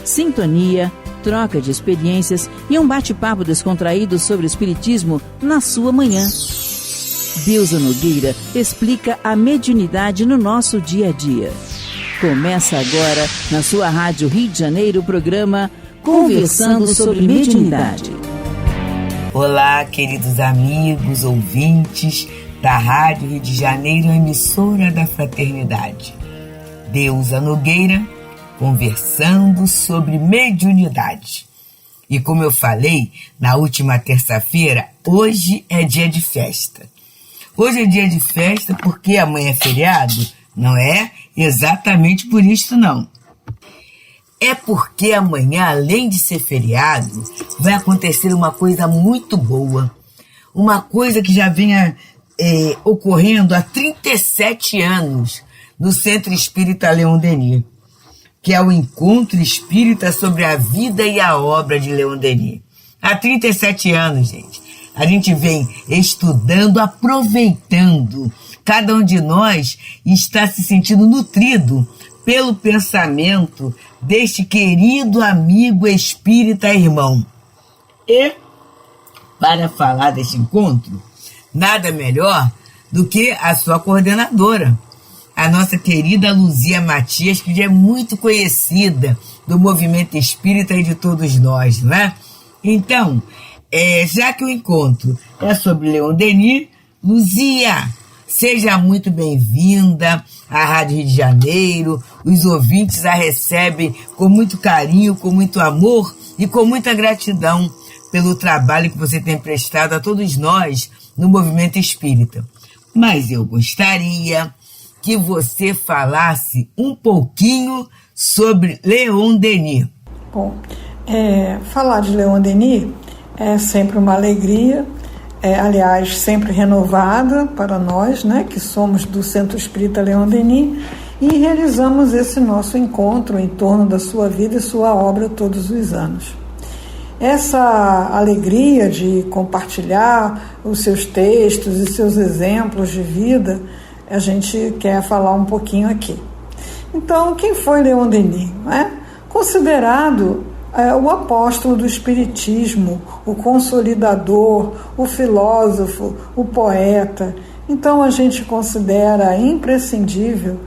sintonia, troca de experiências e um bate-papo descontraído sobre o espiritismo na sua manhã. Deusa Nogueira explica a mediunidade no nosso dia a dia. Começa agora, na sua Rádio Rio de Janeiro, o programa Conversando sobre Mediunidade. Olá, queridos amigos, ouvintes da Rádio Rio de Janeiro, emissora da Fraternidade. Deusa Nogueira, conversando sobre mediunidade. E como eu falei na última terça-feira, hoje é dia de festa. Hoje é dia de festa porque amanhã é feriado? Não é exatamente por isso, não. É porque amanhã, além de ser feriado, vai acontecer uma coisa muito boa. Uma coisa que já vinha ocorrendo há 37 anos no Centro Espírita Leon Denis, que é o Encontro Espírita sobre a vida e a obra de Leon Denis. Há 37 anos, gente. A gente vem estudando, aproveitando. Cada um de nós está se sentindo nutrido pelo pensamento deste querido amigo espírita irmão. E, para falar deste encontro, nada melhor do que a sua coordenadora, a nossa querida Luzia Matias, que já é muito conhecida do movimento espírita e de todos nós, né? Então, já que o encontro é sobre Leon Denis, Luzia, seja muito bem-vinda à Rádio Rio de Janeiro. Os ouvintes a recebem com muito carinho, com muito amor e com muita gratidão pelo trabalho que você tem prestado a todos nós no movimento espírita. Mas eu gostaria que você falasse um pouquinho sobre Leon Denis. Bom, falar de Leon Denis é sempre uma alegria, aliás, sempre renovada para nós, né, que somos do Centro Espírita Leon Denis, e realizamos esse nosso encontro em torno da sua vida e sua obra todos os anos. Essa alegria de compartilhar os seus textos e seus exemplos de vida, a gente quer falar um pouquinho aqui. Então, quem foi Leon Denis? Considerado o apóstolo do Espiritismo, o consolidador, o filósofo, o poeta. Então a gente considera imprescindível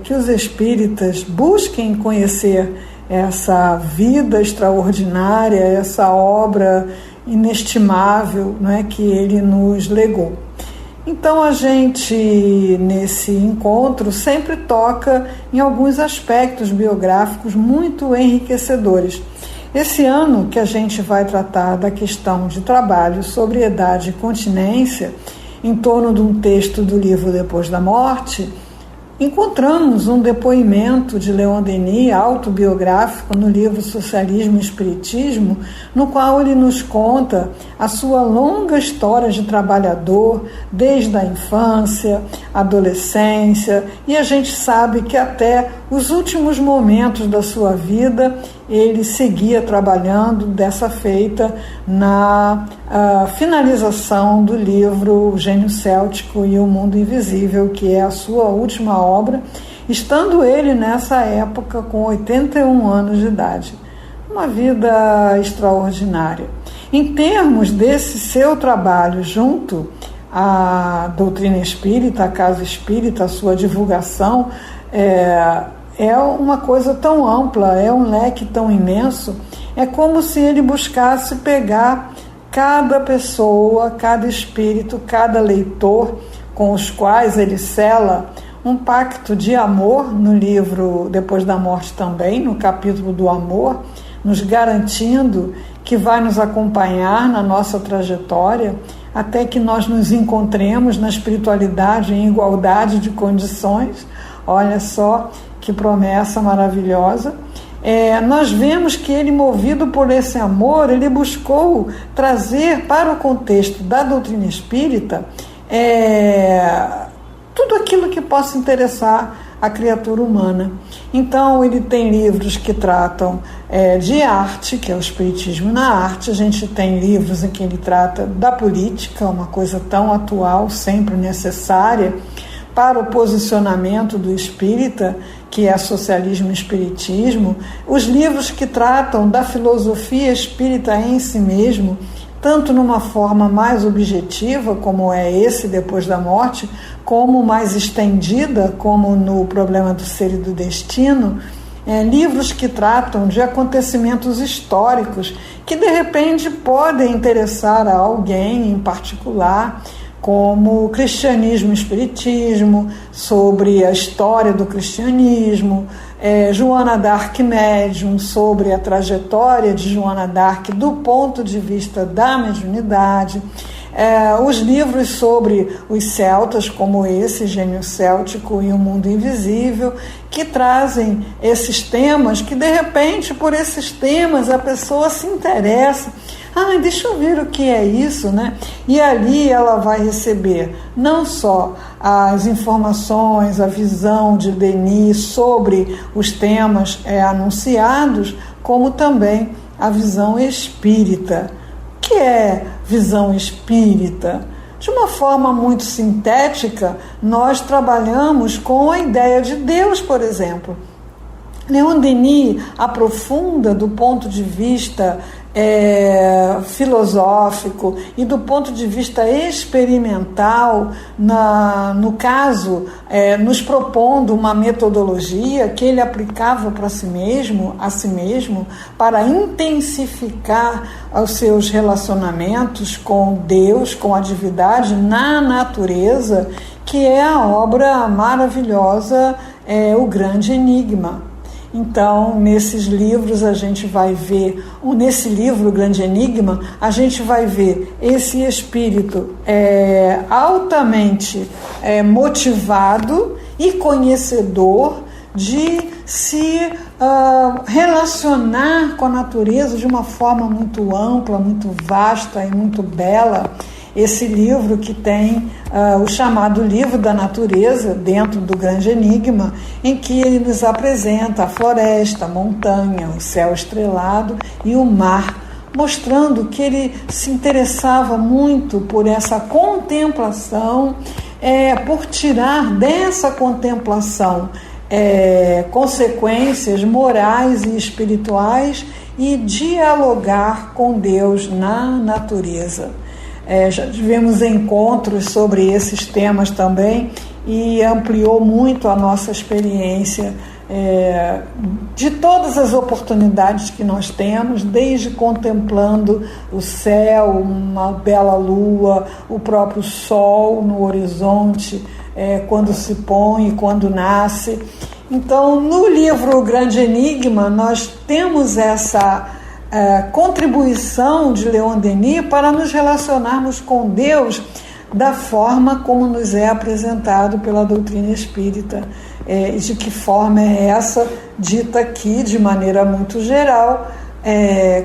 que os espíritas busquem conhecer essa vida extraordinária, essa obra inestimável, né, que ele nos legou. Então a gente, nesse encontro, sempre toca em alguns aspectos biográficos muito enriquecedores. Esse ano que a gente vai tratar da questão de trabalho, sobriedade e continência, em torno de um texto do livro Depois da Morte, encontramos um depoimento de Leon Denis, autobiográfico, no livro Socialismo e Espiritismo, no qual ele nos conta a sua longa história de trabalhador, desde a infância, adolescência, e a gente sabe que até os últimos momentos da sua vida ele seguia trabalhando dessa feita na finalização do livro O Gênio Céltico e o Mundo Invisível, que é a sua última obra, estando ele nessa época com 81 anos de idade. Uma vida extraordinária. Em termos desse seu trabalho junto à doutrina espírita, à casa espírita, a sua divulgação, é uma coisa tão ampla, é um leque tão imenso, é como se ele buscasse pegar cada pessoa, cada espírito, cada leitor com os quais ele sela um pacto de amor, no livro Depois da Morte também, no capítulo do amor, nos garantindo que vai nos acompanhar na nossa trajetória até que nós nos encontremos na espiritualidade em igualdade de condições. Olha só que promessa maravilhosa. Nós vemos que ele, movido por esse amor, ele buscou trazer para o contexto da doutrina espírita tudo aquilo que possa interessar a criatura humana. Então ele tem livros que tratam de arte, que é o Espiritismo na Arte. A gente tem livros em que ele trata da política, uma coisa tão atual, sempre necessária, para o posicionamento do espírita, que é Socialismo e Espiritismo, os livros que tratam da filosofia espírita em si mesmo, tanto numa forma mais objetiva, como é esse Depois da Morte, como mais estendida, como no Problema do Ser e do Destino, livros que tratam de acontecimentos históricos que de repente podem interessar a alguém em particular, como Cristianismo e Espiritismo, sobre a história do cristianismo, Joana d'Arc Médium, sobre a trajetória de Joana d'Arc do ponto de vista da mediunidade, os livros sobre os celtas, como esse, Gênio Céltico e o Mundo Invisível, que trazem esses temas, que de repente, por esses temas, a pessoa se interessa. Deixa eu ver o que é isso, né? E ali ela vai receber não só as informações, a visão de Denis sobre os temas anunciados, como também a visão espírita. O que é visão espírita? De uma forma muito sintética, nós trabalhamos com a ideia de Deus, por exemplo. Leon Denis aprofunda do ponto de vista filosófico e do ponto de vista experimental, no caso, nos propondo uma metodologia que ele aplicava para si mesmo, para intensificar os seus relacionamentos com Deus, com a divindade na natureza, que é a obra maravilhosa, O Grande Enigma. Então, nesses livros a gente vai ver, nesse livro, O Grande Enigma, a gente vai ver esse espírito altamente motivado e conhecedor de se relacionar com a natureza de uma forma muito ampla, muito vasta e muito bela. Esse livro que tem o chamado Livro da Natureza, dentro do Grande Enigma, em que ele nos apresenta a floresta, a montanha, o céu estrelado e o mar, mostrando que ele se interessava muito por essa contemplação, por tirar dessa contemplação consequências morais e espirituais e dialogar com Deus na natureza. Já tivemos encontros sobre esses temas também e ampliou muito a nossa experiência de todas as oportunidades que nós temos, desde contemplando o céu, uma bela lua, o próprio sol no horizonte, quando se põe e quando nasce. Então, no livro O Grande Enigma, nós temos essa contribuição de Leon Denis para nos relacionarmos com Deus da forma como nos é apresentado pela doutrina espírita. E de que forma é essa dita aqui de maneira muito geral,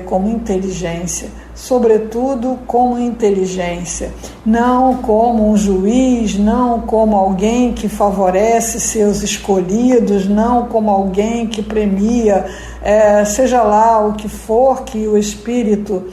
como inteligência, sobretudo como inteligência, não como um juiz, não como alguém que favorece seus escolhidos, não como alguém que premia, seja lá o que for que o espírito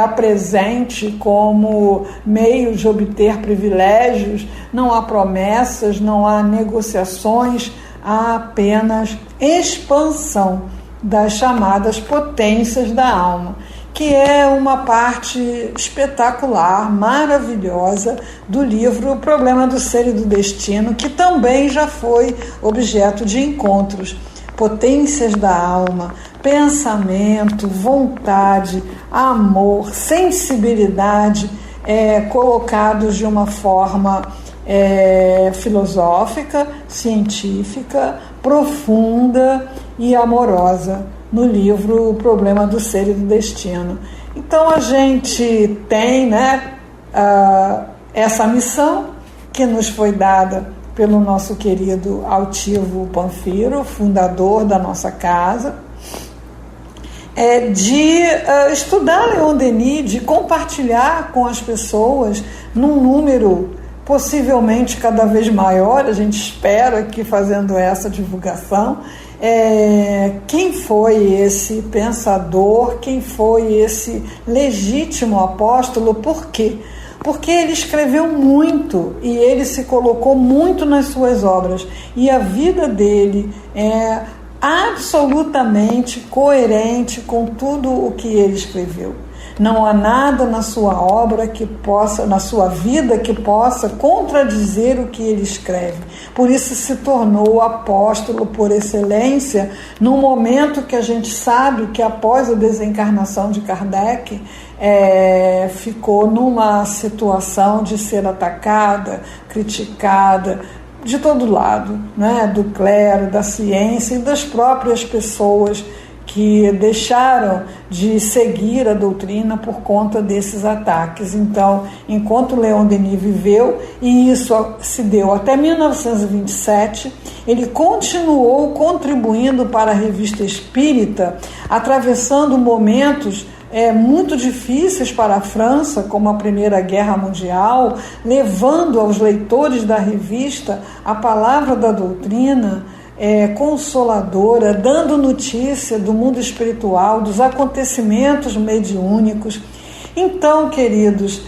apresente como meio de obter privilégios. Não há promessas, não há negociações, há apenas expansão das chamadas potências da alma, que é uma parte espetacular, maravilhosa do livro O Problema do Ser e do Destino, que também já foi objeto de encontros. Potências da alma, pensamento, vontade, amor, sensibilidade, colocados de uma forma filosófica, científica, profunda e amorosa, no livro O Problema do Ser e do Destino. Então a gente tem essa missão que nos foi dada pelo nosso querido Altivo Panfiro, fundador da nossa casa, de estudar Leon Denis, de compartilhar com as pessoas num número possivelmente cada vez maior. A gente espera que, fazendo essa divulgação, quem foi esse pensador, quem foi esse legítimo apóstolo. Por quê? porque ele escreveu muito e ele se colocou muito nas suas obras, e a vida dele é absolutamente coerente com tudo o que ele escreveu. Não há nada na sua obra que possa, na sua vida, que possa contradizer o que ele escreve. Por isso se tornou o apóstolo por excelência, num momento que a gente sabe que após a desencarnação de Kardec, ficou numa situação de ser atacada, criticada, de todo lado, né? Do clero, da ciência e das próprias pessoas que deixaram de seguir a doutrina por conta desses ataques. Então, enquanto Leon Denis viveu, e isso se deu até 1927, ele continuou contribuindo para a Revista Espírita, atravessando momentos muito difíceis para a França, como a Primeira Guerra Mundial, levando aos leitores da revista a palavra da doutrina, consoladora, dando notícia do mundo espiritual, dos acontecimentos mediúnicos. Então, queridos,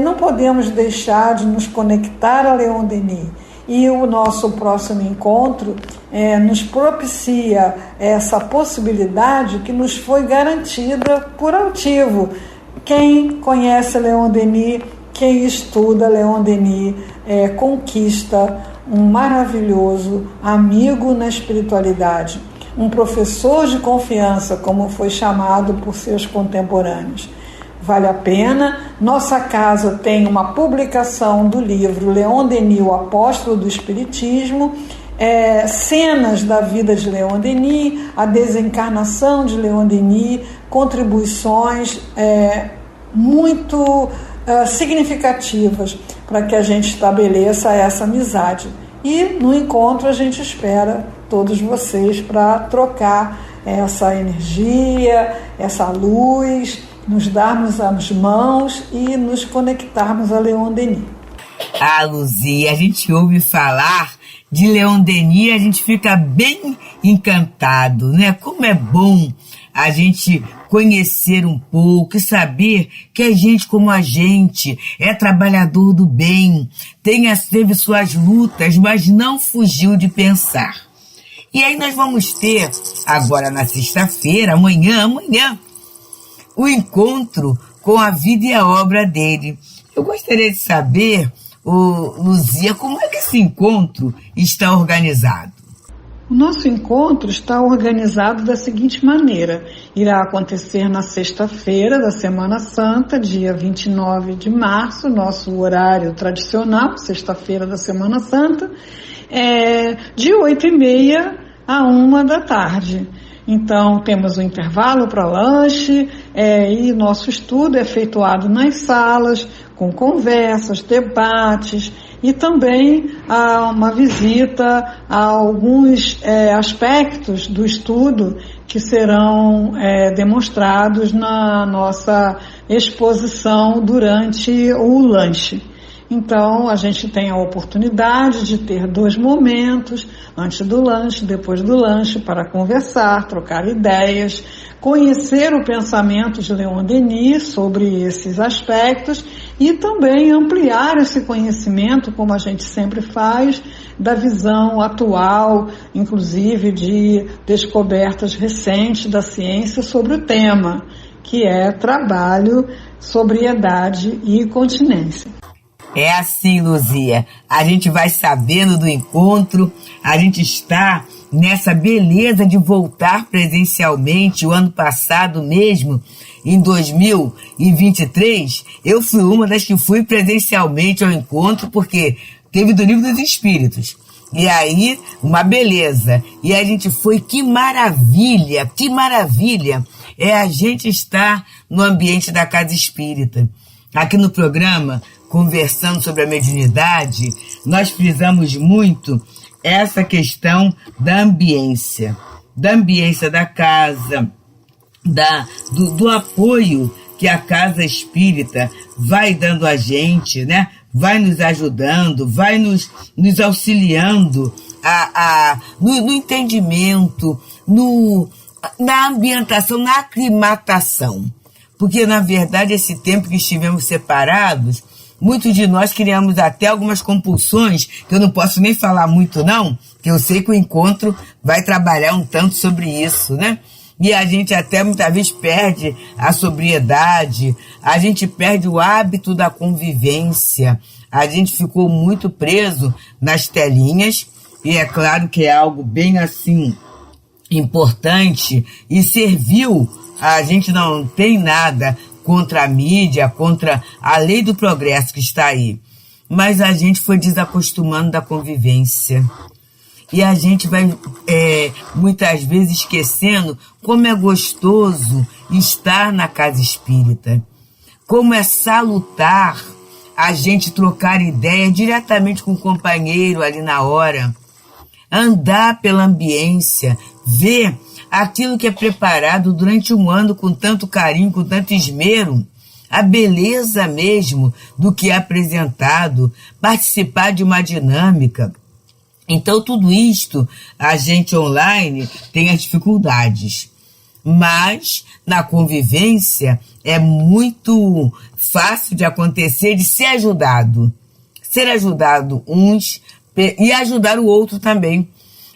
não podemos deixar de nos conectar a Leon Denis, e o nosso próximo encontro nos propicia essa possibilidade que nos foi garantida por altivo. Quem conhece Leon Denis, quem estuda Leon Denis, conquista um maravilhoso amigo na espiritualidade, um professor de confiança, como foi chamado por seus contemporâneos. Vale a pena. Nossa casa tem uma publicação do livro Leon Denis, o Apóstolo do Espiritismo, cenas da vida de Leon Denis, a desencarnação de Leon Denis, contribuições muito significativas para que a gente estabeleça essa amizade. E no encontro a gente espera todos vocês para trocar essa energia, essa luz, nos darmos as mãos e nos conectarmos a Leon Denis. Luzia, a gente ouve falar de Leon Denis, a gente fica bem encantado, né? Como é bom a gente conhecer um pouco e saber que a gente, como a gente, é trabalhador do bem, teve suas lutas, mas não fugiu de pensar. E aí nós vamos ter, agora na sexta-feira, amanhã, o encontro com a vida e a obra dele. Eu gostaria de saber, Luzia, como é que esse encontro está organizado? O nosso encontro está organizado da seguinte maneira: irá acontecer na sexta-feira da Semana Santa, dia 29 de março, nosso horário tradicional, sexta-feira da Semana Santa, de 8h30 a 13h. Então, temos um intervalo para lanche, e nosso estudo é efetuado nas salas, com conversas, debates, e também uma visita a alguns aspectos do estudo que serão demonstrados na nossa exposição durante o lanche. Então, a gente tem a oportunidade de ter 2 momentos, antes do lanche, depois do lanche, para conversar, trocar ideias, conhecer o pensamento de Leon Denis sobre esses aspectos e também ampliar esse conhecimento, como a gente sempre faz, da visão atual, inclusive de descobertas recentes da ciência sobre o tema, que é trabalho, sobriedade e continência. É assim, Luzia, a gente vai sabendo do encontro, a gente está nessa beleza de voltar presencialmente. O ano passado mesmo, em 2023, eu fui uma das que fui presencialmente ao encontro, porque teve do Livro dos Espíritos. E aí, uma beleza. E a gente foi, que maravilha é a gente estar no ambiente da Casa Espírita. Aqui no programa, conversando sobre a mediunidade, nós frisamos muito essa questão da ambiência da casa, do apoio que a Casa Espírita vai dando a gente, né? Vai nos ajudando, vai nos auxiliando no entendimento, na ambientação, na aclimatação. Porque, na verdade, esse tempo que estivemos separados, muitos de nós criamos até algumas compulsões, que eu não posso nem falar muito não, que eu sei que o encontro vai trabalhar um tanto sobre isso, né? E a gente até muitas vezes perde a sobriedade, a gente perde o hábito da convivência, a gente ficou muito preso nas telinhas, e é claro que é algo bem assim importante e servil. A gente não tem nada contra a mídia, contra a lei do progresso que está aí, mas a gente foi desacostumando da convivência. E a gente vai muitas vezes esquecendo como é gostoso estar na casa espírita, como é salutar a gente trocar ideia diretamente com o companheiro ali na hora, andar pela ambiência, ver aquilo que é preparado durante um ano com tanto carinho, com tanto esmero, a beleza mesmo do que é apresentado, participar de uma dinâmica. Então, tudo isto, a gente online tem as dificuldades, mas na convivência é muito fácil de acontecer, de ser ajudado uns e ajudar o outro também.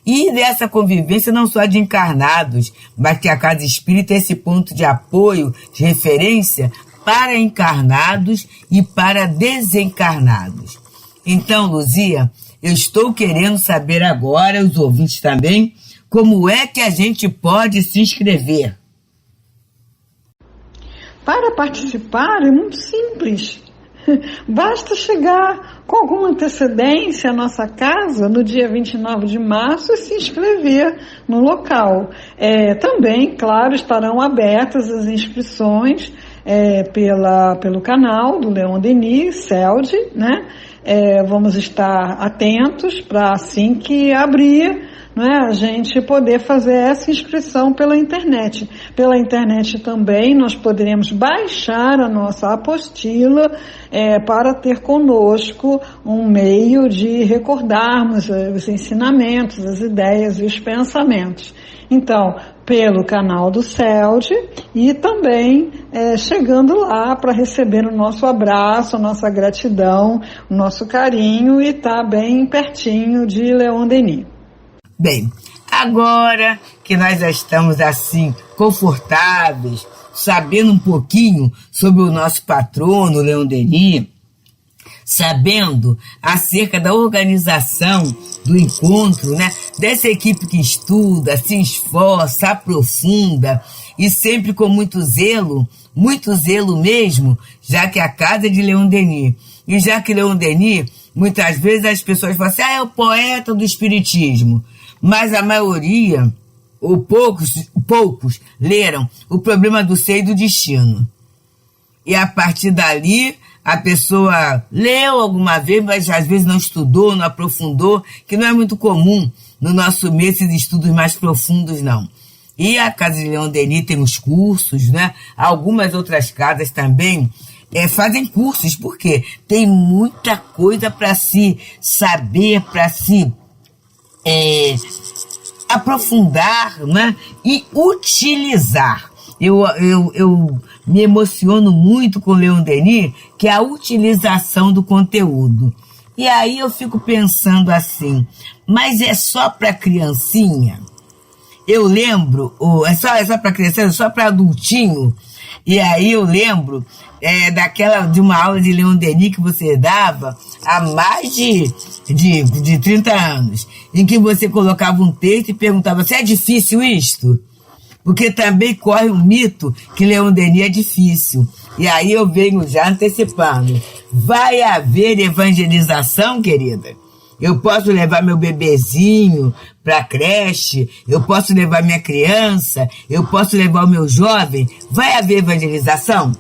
E dessa convivência não só de encarnados, mas que a Casa Espírita é esse ponto de apoio, de referência para encarnados e para desencarnados. Então, Luzia, eu estou querendo saber agora, os ouvintes também, como é que a gente pode se inscrever? Para participar é muito simples. Basta chegar com alguma antecedência à nossa casa no dia 29 de março e se inscrever no local. Também, claro, estarão abertas as inscrições pelo canal do Leon Denis, CELD, né? Vamos estar atentos para assim que abrir, a gente poder fazer essa inscrição pela internet. Pela internet também nós poderemos baixar a nossa apostila para ter conosco um meio de recordarmos os ensinamentos, as ideias e os pensamentos. Então, pelo canal do CELD e também chegando lá para receber o nosso abraço, a nossa gratidão, o nosso carinho e estar bem pertinho de Leon Denis. Bem, agora que nós já estamos assim confortáveis, sabendo um pouquinho sobre o nosso patrono, Leon Denis, sabendo acerca da organização do encontro, né? Dessa equipe que estuda, se esforça, aprofunda e sempre com muito zelo mesmo, já que a casa é de Leon Denis. E já que Leon Denis, muitas vezes as pessoas falam assim, é o poeta do espiritismo. Mas a maioria, ou poucos, leram O Problema do Ser e do Destino. E a partir dali, a pessoa leu alguma vez, mas às vezes não estudou, não aprofundou, que não é muito comum no nosso meio esses estudos mais profundos, não. E a Casa de Leon Denis tem os cursos, né? Algumas outras casas também fazem cursos, porque tem muita coisa para se saber, para se aprofundar, né? E utilizar. Eu me emociono muito com Leon Denis, que é a utilização do conteúdo. E aí eu fico pensando assim, mas é só para criancinha? Eu lembro, é só para criança, é só para adultinho? E aí eu lembro de uma aula de Leon Denis que você dava há mais de 30 anos, em que você colocava um texto e perguntava, se é difícil isto? Porque também corre um mito que Leon Denis é difícil. E aí eu venho já antecipando. Vai haver evangelização, querida? Eu posso levar meu bebezinho para a creche, eu posso levar minha criança, eu posso levar o meu jovem. Vai haver evangelização?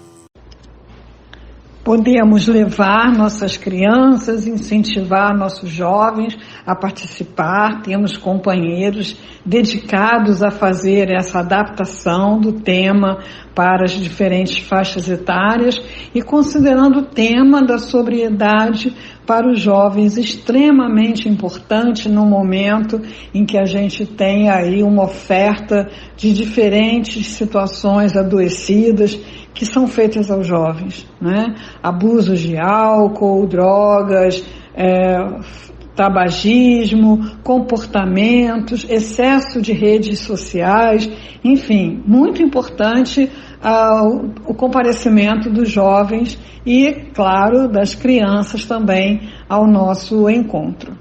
Podemos levar nossas crianças, incentivar nossos jovens a participar. Temos companheiros dedicados a fazer essa adaptação do tema para as diferentes faixas etárias e considerando o tema da sobriedade para os jovens extremamente importante no momento em que a gente tem aí uma oferta de diferentes situações adoecidas que são feitas aos jovens, né? Abusos de álcool, drogas, tabagismo, comportamentos, excesso de redes sociais, enfim, muito importante o comparecimento dos jovens e, claro, das crianças também ao nosso encontro.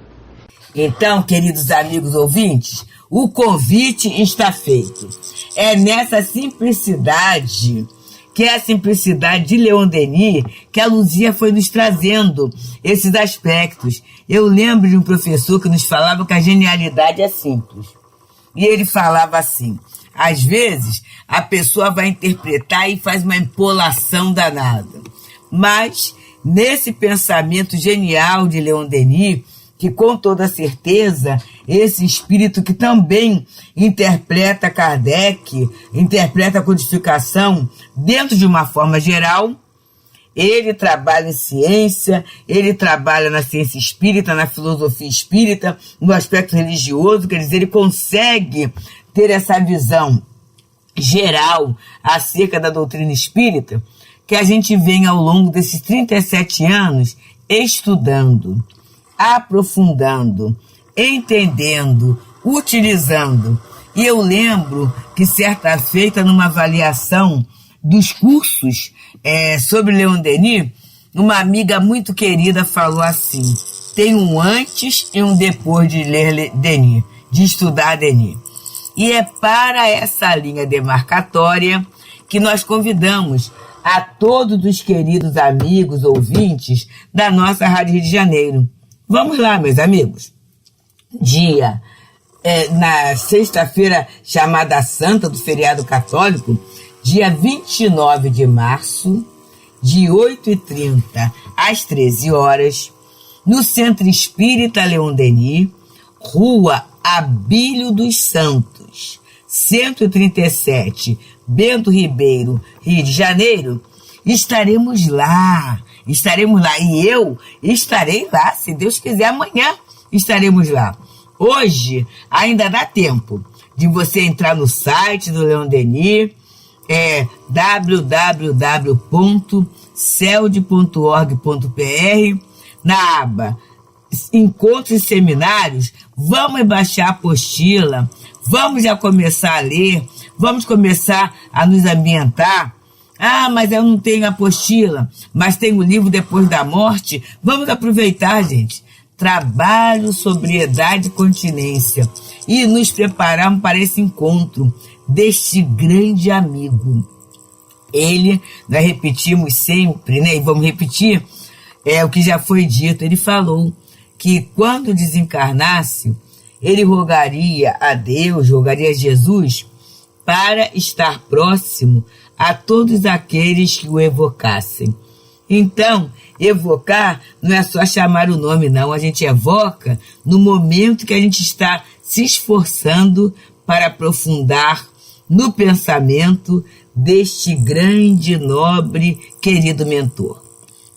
Então, queridos amigos ouvintes, o convite está feito. É nessa simplicidade, que é a simplicidade de Leon Denis, que a Luzia foi nos trazendo esses aspectos. Eu lembro de um professor que nos falava que a genialidade é simples. E ele falava assim, às vezes a pessoa vai interpretar e faz uma empolação danada. Mas, nesse pensamento genial de Leon Denis, que com toda certeza, esse espírito que também interpreta Kardec, interpreta a codificação dentro de uma forma geral, ele trabalha em ciência, ele trabalha na ciência espírita, na filosofia espírita, no aspecto religioso, quer dizer, ele consegue ter essa visão geral acerca da doutrina espírita, que a gente vem ao longo desses 37 anos estudando, aprofundando, entendendo, utilizando. E eu lembro que certa feita, numa avaliação dos cursos sobre Leon Denis, uma amiga muito querida falou assim, tem um antes e um depois de ler Denis, de estudar Denis. E é para essa linha demarcatória que nós convidamos a todos os queridos amigos, ouvintes da nossa Rádio Rio de Janeiro. Vamos lá, meus amigos. Na sexta-feira chamada Santa do feriado católico, dia 29 de março, de 8h30 às 13 horas, no Centro Espírita Leon Denis, Rua Abílio dos Santos, 137, Bento Ribeiro, Rio de Janeiro, estaremos lá. E eu estarei lá, se Deus quiser, amanhã estaremos lá. Hoje ainda dá tempo de você entrar no site do Leon Denis, www.celd.org.br, na aba Encontros e Seminários, vamos baixar a apostila, vamos já começar a ler, vamos começar a nos ambientar. Ah, mas eu não tenho apostila, mas tenho o livro Depois da Morte. Vamos aproveitar, gente. Trabalho, sobriedade e continência. E nos prepararmos para esse encontro deste grande amigo. Ele, nós repetimos sempre, né? E vamos repetir o que já foi dito. Ele falou que quando desencarnasse, ele rogaria a Deus, rogaria a Jesus para estar próximo a todos aqueles que o evocassem. Então, evocar não é só chamar o nome, não. A gente evoca no momento que a gente está se esforçando para aprofundar no pensamento deste grande, nobre, querido mentor.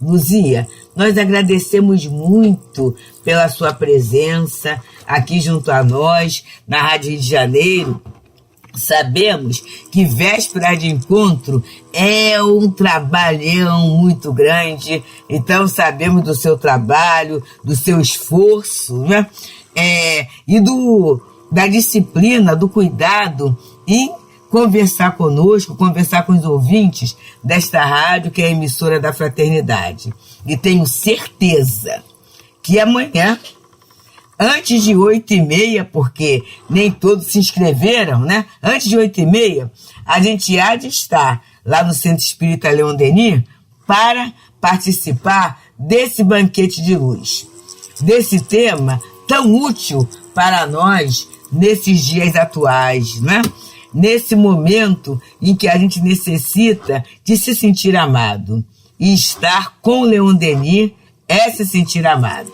Luzia, nós agradecemos muito pela sua presença aqui junto a nós, na Rádio Rio de Janeiro. Sabemos que véspera de encontro é um trabalhão muito grande, então sabemos do seu trabalho, do seu esforço, né? E da disciplina, do cuidado em conversar conosco, conversar com os ouvintes desta rádio, que é a emissora da Fraternidade. E tenho certeza que amanhã, antes de 8h30, porque nem todos se inscreveram, né? Antes de 8h30, a gente há de estar lá no Centro Espírita Leon Denis para participar desse banquete de luz, desse tema tão útil para nós nesses dias atuais, né? Nesse momento em que a gente necessita de se sentir amado. E estar com Leon Denis é se sentir amado.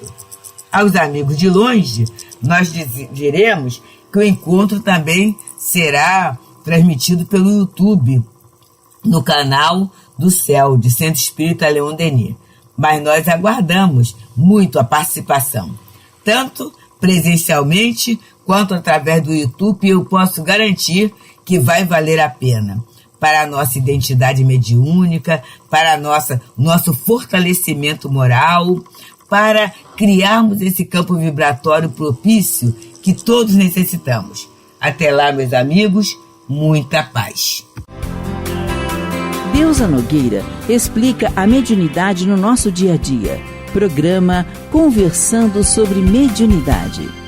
Aos amigos de longe, nós diremos que o encontro também será transmitido pelo YouTube, no canal do CELD, Centro Espírita Leon Denis. Mas nós aguardamos muito a participação, tanto presencialmente quanto através do YouTube, e eu posso garantir que vai valer a pena. para a nossa identidade mediúnica, para nosso fortalecimento moral, para criarmos esse campo vibratório propício que todos necessitamos. Até lá, meus amigos, muita paz. Deusa Nogueira explica a mediunidade no nosso dia a dia. Programa Conversando sobre Mediunidade.